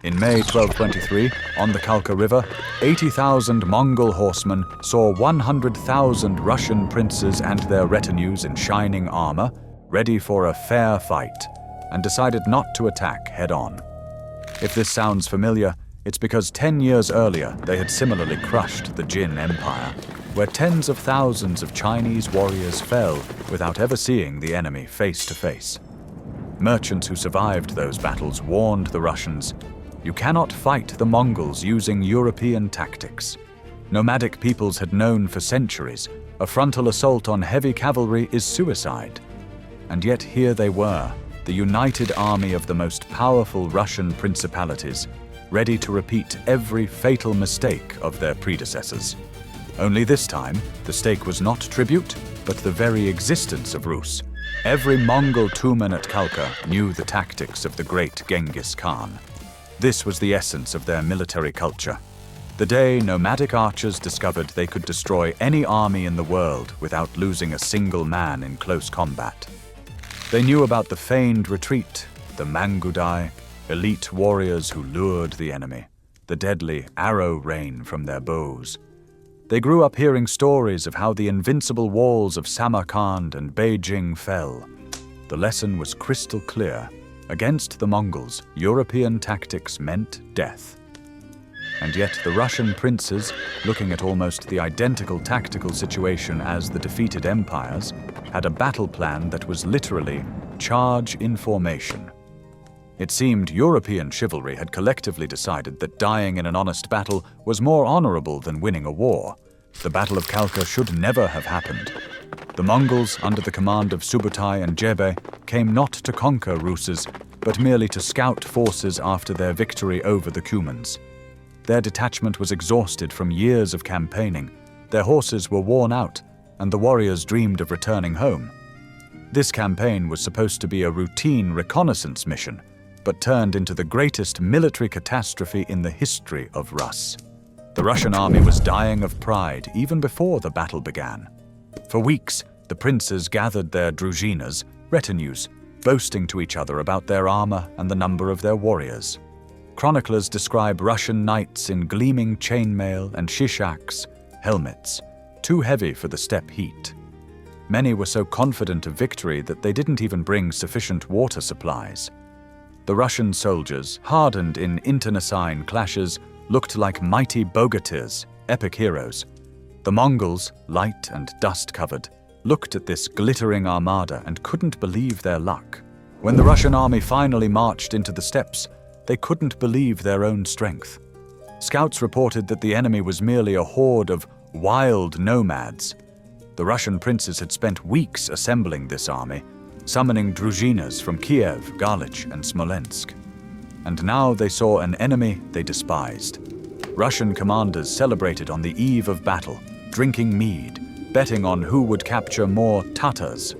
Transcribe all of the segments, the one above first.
In May 1223, on the Kalka River, 80,000 Mongol horsemen saw 100,000 Russian princes and their retinues in shining armor, ready for a fair fight, and decided not to attack head-on. If this sounds familiar, it's because 10 years earlier they had similarly crushed the Jin Empire, where tens of thousands of Chinese warriors fell without ever seeing the enemy face to face. Merchants who survived those battles warned the Russians, "You cannot fight the Mongols using European tactics. Nomadic peoples had known for centuries, a frontal assault on heavy cavalry is suicide." And yet here they were, the united army of the most powerful Russian principalities, ready to repeat every fatal mistake of their predecessors. Only this time, the stake was not tribute, but the very existence of Rus. Every Mongol Tumen at Kalka knew the tactics of the great Genghis Khan. This was the essence of their military culture. The day nomadic archers discovered they could destroy any army in the world without losing a single man in close combat. They knew about the feigned retreat, the mangudai, elite warriors who lured the enemy, the deadly arrow rain from their bows. They grew up hearing stories of how the invincible walls of Samarkand and Beijing fell. The lesson was crystal clear. Against the Mongols, European tactics meant death. And yet the Russian princes, looking at almost the identical tactical situation as the defeated empires, had a battle plan that was literally charge in formation. It seemed European chivalry had collectively decided that dying in an honest battle was more honorable than winning a war. The Battle of Kalka should never have happened. The Mongols, under the command of Subutai and Jebe, came not to conquer Russes, but merely to scout forces after their victory over the Tumens. Their detachment was exhausted from years of campaigning, their horses were worn out, and the warriors dreamed of returning home. This campaign was supposed to be a routine reconnaissance mission, but turned into the greatest military catastrophe in the history of Rus. The Russian army was dying of pride even before the battle began. For weeks, the princes gathered their druzhinas, retinues, boasting to each other about their armor and the number of their warriors. Chroniclers describe Russian knights in gleaming chainmail and shishaks, helmets, too heavy for the steppe heat. Many were so confident of victory that they didn't even bring sufficient water supplies. The Russian soldiers, hardened in internecine clashes, looked like mighty bogatirs, epic heroes. The Mongols, light and dust-covered, looked at this glittering armada and couldn't believe their luck. When the Russian army finally marched into the steppes, they couldn't believe their own strength. Scouts reported that the enemy was merely a horde of wild nomads. The Russian princes had spent weeks assembling this army, summoning druzhinas from Kiev, Galich, and Smolensk. And now they saw an enemy they despised. Russian commanders celebrated on the eve of battle, drinking mead, betting on who would capture more Tatars.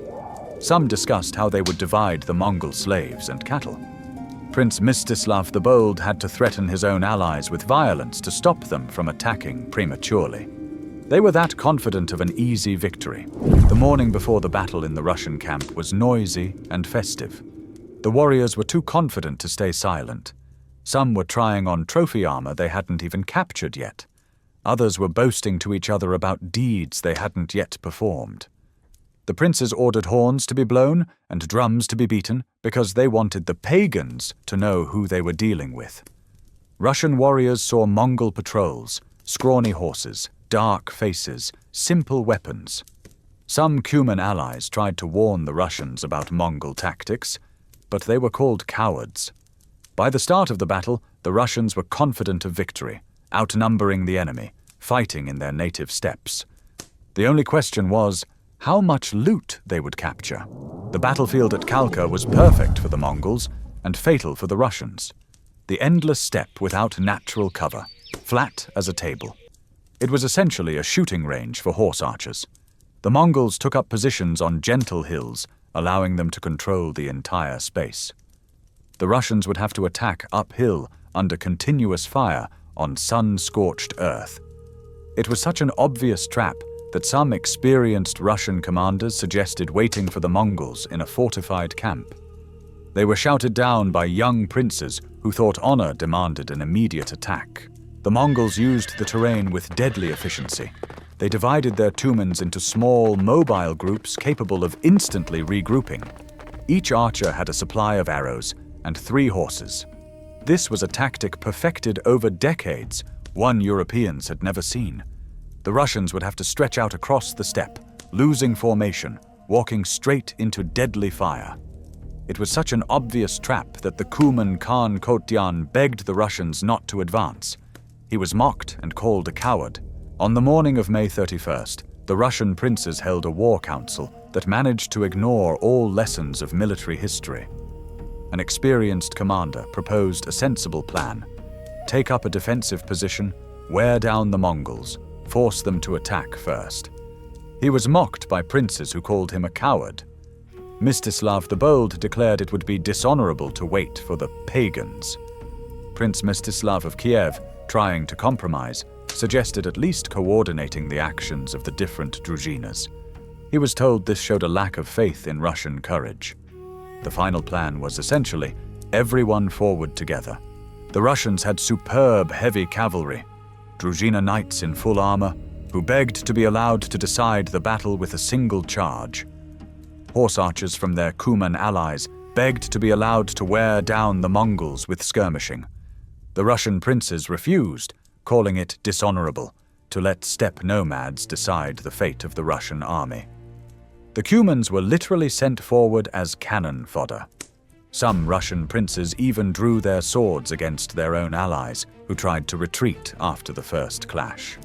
Some discussed how they would divide the Mongol slaves and cattle. Prince Mstislav the Bold had to threaten his own allies with violence to stop them from attacking prematurely. They were that confident of an easy victory. The morning before the battle in the Russian camp was noisy and festive. The warriors were too confident to stay silent. Some were trying on trophy armor they hadn't even captured yet. Others were boasting to each other about deeds they hadn't yet performed. The princes ordered horns to be blown and drums to be beaten because they wanted the pagans to know who they were dealing with. Russian warriors saw Mongol patrols, scrawny horses, dark faces, simple weapons. Some Cuman allies tried to warn the Russians about Mongol tactics, but they were called cowards. By the start of the battle, the Russians were confident of victory, outnumbering the enemy, fighting in their native steppes. The only question was how much loot they would capture. The battlefield at Kalka was perfect for the Mongols and fatal for the Russians. The endless steppe without natural cover, flat as a table. It was essentially a shooting range for horse archers. The Mongols took up positions on gentle hills, allowing them to control the entire space. The Russians would have to attack uphill under continuous fire on sun-scorched earth. It was such an obvious trap that some experienced Russian commanders suggested waiting for the Mongols in a fortified camp. They were shouted down by young princes who thought honor demanded an immediate attack. The Mongols used the terrain with deadly efficiency. They divided their Tumens into small, mobile groups capable of instantly regrouping. Each archer had a supply of arrows and 3 horses. This was a tactic perfected over decades, one Europeans had never seen. The Russians would have to stretch out across the steppe, losing formation, walking straight into deadly fire. It was such an obvious trap that the Cuman Khan Kotyan begged the Russians not to advance. He was mocked and called a coward. On the morning of May 31st, the Russian princes held a war council that managed to ignore all lessons of military history. An experienced commander proposed a sensible plan: take up a defensive position, wear down the Mongols, force them to attack first. He was mocked by princes who called him a coward. Mstislav the Bold declared it would be dishonorable to wait for the pagans. Prince Mstislav of Kiev, trying to compromise, suggested at least coordinating the actions of the different družinas. He was told this showed a lack of faith in Russian courage. The final plan was essentially everyone forward together. The Russians had superb heavy cavalry, družina knights in full armor, who begged to be allowed to decide the battle with a single charge. Horse archers from their Cuman allies begged to be allowed to wear down the Mongols with skirmishing. The Russian princes refused, calling it dishonorable, to let steppe nomads decide the fate of the Russian army. The Cumans were literally sent forward as cannon fodder. Some Russian princes even drew their swords against their own allies, who tried to retreat after the first clash.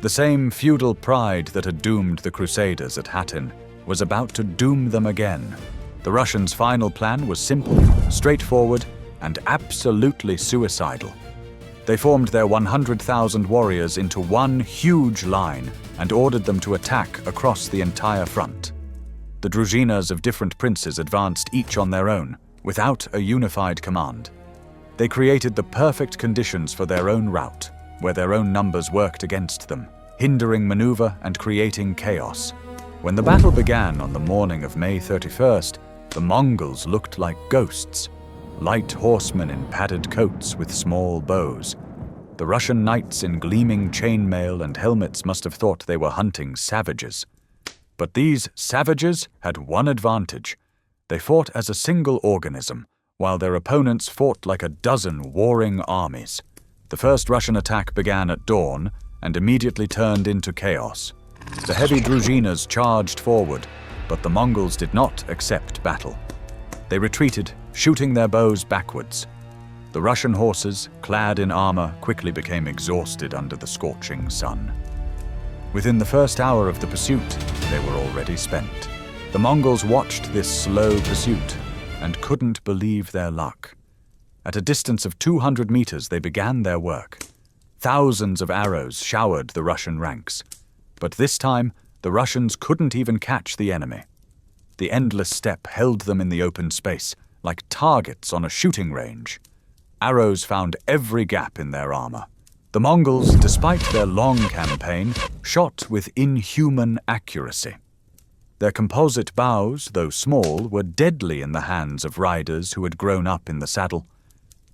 The same feudal pride that had doomed the Crusaders at Hattin was about to doom them again. The Russians' final plan was simple, straightforward, and absolutely suicidal. They formed their 100,000 warriors into one huge line and ordered them to attack across the entire front. The družinas of different princes advanced each on their own, without a unified command. They created the perfect conditions for their own rout, where their own numbers worked against them, hindering maneuver and creating chaos. When the battle began on the morning of May 31st, the Mongols looked like ghosts, light horsemen in padded coats with small bows. The Russian knights in gleaming chainmail and helmets must have thought they were hunting savages. But these savages had one advantage. They fought as a single organism, while their opponents fought like a dozen warring armies. The first Russian attack began at dawn and immediately turned into chaos. The heavy družinas charged forward, but the Mongols did not accept battle. They retreated, shooting their bows backwards. The Russian horses, clad in armor, quickly became exhausted under the scorching sun. Within the first hour of the pursuit, they were already spent. The Mongols watched this slow pursuit and couldn't believe their luck. At a distance of 200 meters, they began their work. Thousands of arrows showered the Russian ranks. But this time, the Russians couldn't even catch the enemy. The endless steppe held them in the open space, like targets on a shooting range. Arrows found every gap in their armor. The Mongols, despite their long campaign, shot with inhuman accuracy. Their composite bows, though small, were deadly in the hands of riders who had grown up in the saddle.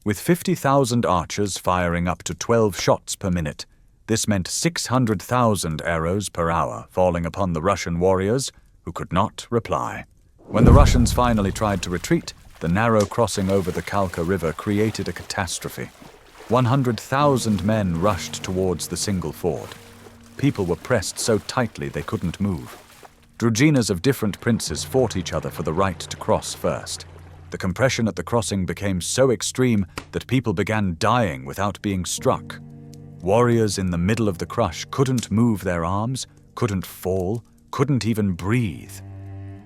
With 50,000 archers firing up to 12 shots per minute, this meant 600,000 arrows per hour falling upon the Russian warriors, who could not reply. When the Russians finally tried to retreat, the narrow crossing over the Kalka River created a catastrophe. 100,000 men rushed towards the single ford. People were pressed so tightly they couldn't move. Družinas of different princes fought each other for the right to cross first. The compression at the crossing became so extreme that people began dying without being struck. Warriors in the middle of the crush couldn't move their arms, couldn't fall, couldn't even breathe.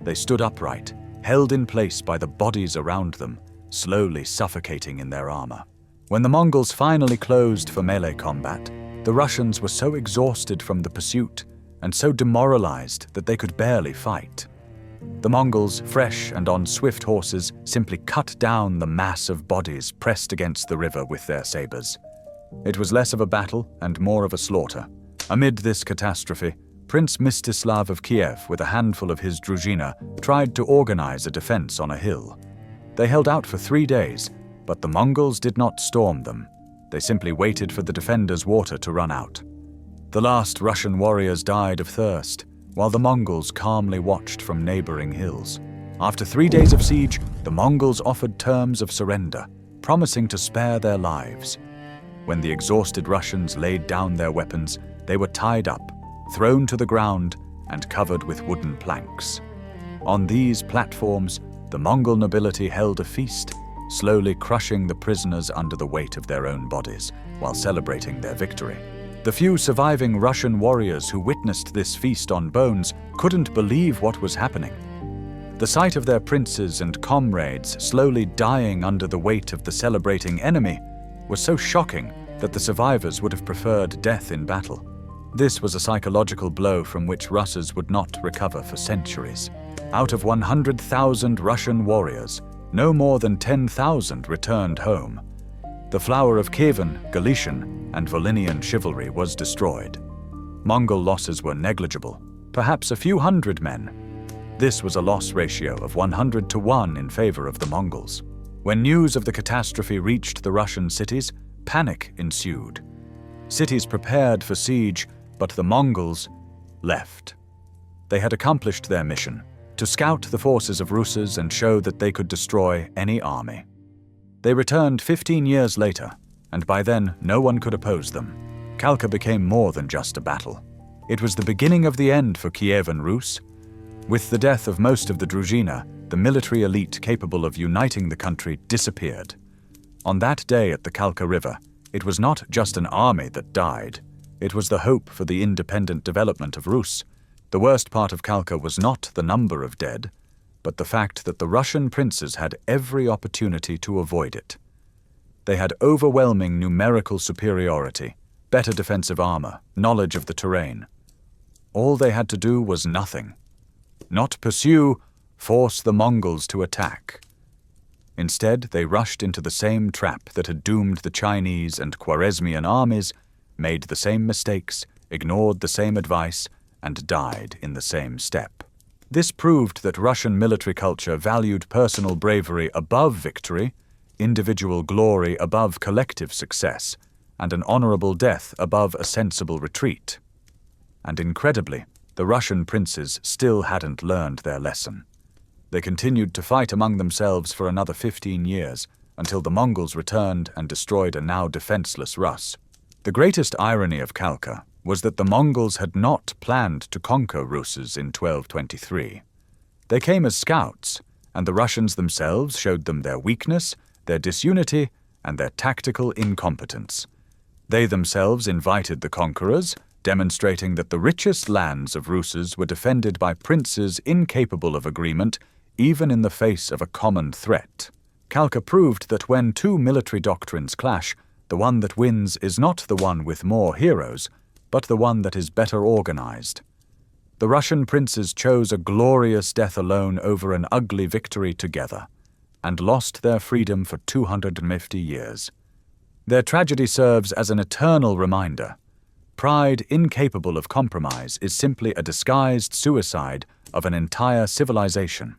They stood upright, held in place by the bodies around them, slowly suffocating in their armor. When the Mongols finally closed for melee combat, the Russians were so exhausted from the pursuit and so demoralized that they could barely fight. The Mongols, fresh and on swift horses, simply cut down the mass of bodies pressed against the river with their sabers. It was less of a battle and more of a slaughter. Amid this catastrophe, Prince Mstislav of Kiev, with a handful of his družina, tried to organize a defense on a hill. They held out for 3 days, but the Mongols did not storm them. They simply waited for the defenders' water to run out. The last Russian warriors died of thirst, while the Mongols calmly watched from neighboring hills. After 3 days of siege, the Mongols offered terms of surrender, promising to spare their lives. When the exhausted Russians laid down their weapons, they were tied up, thrown to the ground, and covered with wooden planks. On these platforms, the Mongol nobility held a feast, slowly crushing the prisoners under the weight of their own bodies, while celebrating their victory. The few surviving Russian warriors who witnessed this feast on bones couldn't believe what was happening. The sight of their princes and comrades slowly dying under the weight of the celebrating enemy was so shocking that the survivors would have preferred death in battle. This was a psychological blow from which Russes would not recover for centuries. Out of 100,000 Russian warriors, no more than 10,000 returned home. The flower of Kievan, Galician, and Volhynian chivalry was destroyed. Mongol losses were negligible, perhaps a few hundred men. This was a loss ratio of 100 to 1 in favor of the Mongols. When news of the catastrophe reached the Russian cities, panic ensued. Cities prepared for siege, but the Mongols left. They had accomplished their mission, to scout the forces of Russes and show that they could destroy any army. They returned 15 years later, and by then no one could oppose them. Kalka became more than just a battle. It was the beginning of the end for Kievan Rus. With the death of most of the Druzhina, the military elite capable of uniting the country disappeared. On that day at the Kalka River, it was not just an army that died. It was the hope for the independent development of Rus. The worst part of Kalka was not the number of dead, but the fact that the Russian princes had every opportunity to avoid it. They had overwhelming numerical superiority, better defensive armor, knowledge of the terrain. All they had to do was nothing. Not pursue, force the Mongols to attack. Instead, they rushed into the same trap that had doomed the Chinese and Khwarezmian armies, made the same mistakes, ignored the same advice, and died in the same steppe. This proved that Russian military culture valued personal bravery above victory, individual glory above collective success, and an honorable death above a sensible retreat. And incredibly, the Russian princes still hadn't learned their lesson. They continued to fight among themselves for another 15 years, until the Mongols returned and destroyed a now defenseless Rus. The greatest irony of Kalka was that the Mongols had not planned to conquer Russes in 1223. They came as scouts, and the Russians themselves showed them their weakness, their disunity, and their tactical incompetence. They themselves invited the conquerors, demonstrating that the richest lands of Russes were defended by princes incapable of agreement, even in the face of a common threat. Kalka proved that when two military doctrines clash, the one that wins is not the one with more heroes, but the one that is better organized. The Russian princes chose a glorious death alone over an ugly victory together, and lost their freedom for 250 years. Their tragedy serves as an eternal reminder. Pride incapable of compromise is simply a disguised suicide of an entire civilization.